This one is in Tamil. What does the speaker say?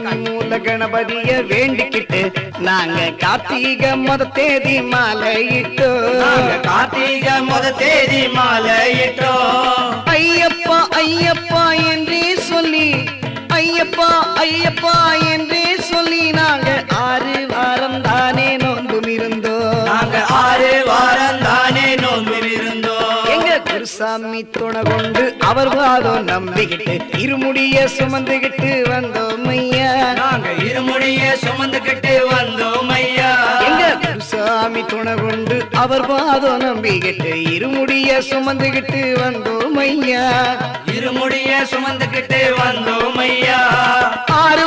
கன்னி மூல கணபதிய வேண்டிக்கிட்டு நாங்க கார்த்திகை முத தேதி மாலையிட்டோம். கார்த்திகை முத தேதி மாலையிட்டோம். ஐயப்பா ஐயப்பா என்றே சொல்லி, ஐயப்பா ஐயப்பா என்றே சொல்லி நாங்க 6 வாரம் தானே நோன்பும் இருந்தோம். நாங்க 6 வாரம் தானே நோன்பும் இருந்தோம். எங்க குருசாமி துணை கொண்டு அவர் வாதம் நம்பிக்கிட்டு இருமுடிய சுமந்துகிட்டு வந்தோம் ஐயா. நாங்க இருமுடிய சுமந்துகிட்டு வந்தோம் ஐயா. எங்க குருசாமி துணை கொண்டு அவர் வாதம் நம்பிக்கிட்டு இருமுடிய சுமந்துகிட்டு வந்தோம் ஐயா. இருமுடிய சுமந்துகிட்டு வந்தோம் ஐயா. 6